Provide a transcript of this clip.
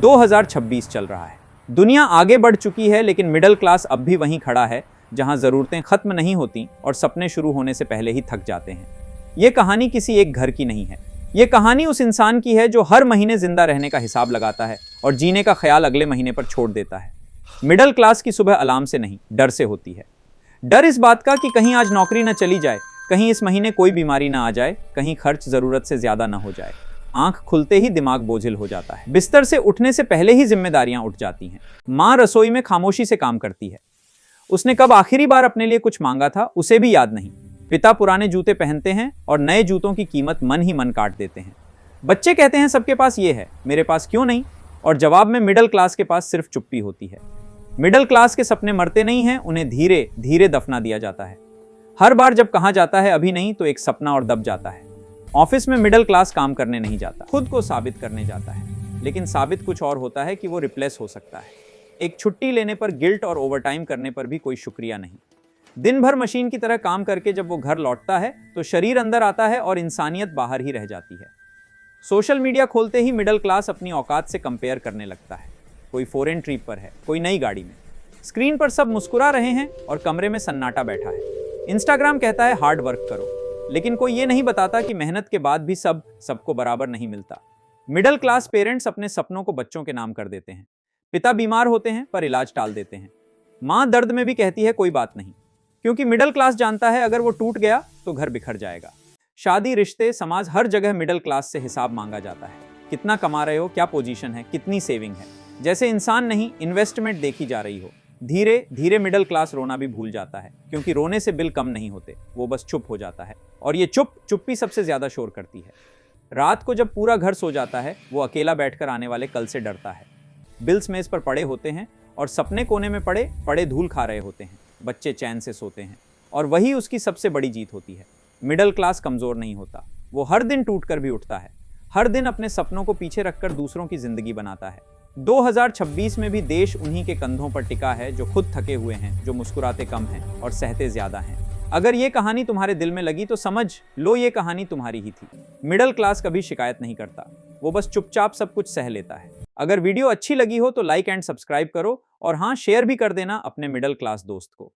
2026 चल रहा है। दुनिया आगे बढ़ चुकी है, लेकिन मिडिल क्लास अब भी वहीं खड़ा है जहां ज़रूरतें ख़त्म नहीं होती और सपने शुरू होने से पहले ही थक जाते हैं। ये कहानी किसी एक घर की नहीं है। ये कहानी उस इंसान की है जो हर महीने जिंदा रहने का हिसाब लगाता है और जीने का ख्याल अगले महीने पर छोड़ देता है। मिडिल क्लास की सुबह अलार्म से नहीं, डर से होती है। डर इस बात का कि कहीं आज नौकरी न चली जाए, कहीं इस महीने कोई बीमारी ना आ जाए, कहीं खर्च ज़रूरत से ज़्यादा ना हो जाए। आंख खुलते ही दिमाग बोझिल हो जाता है। बिस्तर से उठने से पहले ही जिम्मेदारियां उठ जाती हैं। माँ रसोई में खामोशी से काम करती है। उसने कब आखिरी बार अपने लिए कुछ मांगा था, उसे भी याद नहीं। पिता पुराने जूते पहनते हैं और नए जूतों की कीमत मन ही मन काट देते हैं। बच्चे कहते हैं सबके पास ये है, मेरे पास क्यों नहीं? और जवाब में मिडिल क्लास के पास सिर्फ चुप्पी होती है। मिडिल क्लास के सपने मरते नहीं हैं, उन्हें धीरे धीरे दफना दिया जाता है। हर बार जब कहा जाता है अभी नहीं, तो एक सपना और दब जाता है। ऑफिस में मिडिल क्लास काम करने नहीं जाता, खुद को साबित करने जाता है। लेकिन साबित कुछ और होता है कि वो रिप्लेस हो सकता है। एक छुट्टी लेने पर गिल्ट और ओवरटाइम करने पर भी कोई शुक्रिया नहीं। दिन भर मशीन की तरह काम करके जब वो घर लौटता है तो शरीर अंदर आता है और इंसानियत बाहर ही रह जाती है। सोशल मीडिया खोलते ही मिडिल क्लास अपनी औकात से कंपेयर करने लगता है। कोई फॉरेन ट्रिप पर है, कोई नई गाड़ी में। स्क्रीन पर सब मुस्कुरा रहे हैं और कमरे में सन्नाटा बैठा है। इंस्टाग्राम कहता है हार्ड वर्क करो, लेकिन कोई ये नहीं बताता कि मेहनत के बाद भी सबको बराबर नहीं मिलता। मिडिल क्लास पेरेंट्स अपने सपनों को बच्चों के नाम कर देते हैं। पिता बीमार होते हैं पर इलाज टाल देते हैं। माँ दर्द में भी कहती है कोई बात नहीं, क्योंकि मिडिल क्लास जानता है अगर वो टूट गया तो घर बिखर जाएगा। शादी, रिश्ते, समाज, हर जगह मिडिल क्लास से हिसाब मांगा जाता है। कितना कमा रहे हो, क्या पोजीशन है, कितनी सेविंग है, जैसे इंसान नहीं इन्वेस्टमेंट देखी जा रही हो। धीरे धीरे मिडिल क्लास रोना भी भूल जाता है, क्योंकि रोने से बिल कम नहीं होते, वो बस चुप हो जाता है। और ये चुप्पी सबसे ज्यादा शोर करती है। रात को जब पूरा घर सो जाता है, वो अकेला बैठकर आने वाले कल से डरता है। बिल्स मेज पर पड़े होते हैं और सपने कोने में पड़े धूल खा रहे होते हैं। बच्चे चैन से सोते हैं और वही उसकी सबसे बड़ी जीत होती है। मिडिल क्लास कमजोर नहीं होता, वो हर दिन टूट कर भी उठता है। हर दिन अपने सपनों को पीछे रखकर दूसरों की जिंदगी बनाता है। 2026 में भी देश उन्हीं के कंधों पर टिका है जो खुद थके हुए हैं, जो मुस्कुराते कम हैं और सहते ज्यादा हैं। अगर ये कहानी तुम्हारे दिल में लगी तो समझ लो ये कहानी तुम्हारी ही थी। मिडिल क्लास कभी शिकायत नहीं करता, वो बस चुपचाप सब कुछ सह लेता है। अगर वीडियो अच्छी लगी हो तो लाइक एंड सब्सक्राइब करो, और हाँ, शेयर भी कर देना अपने मिडिल क्लास दोस्त को।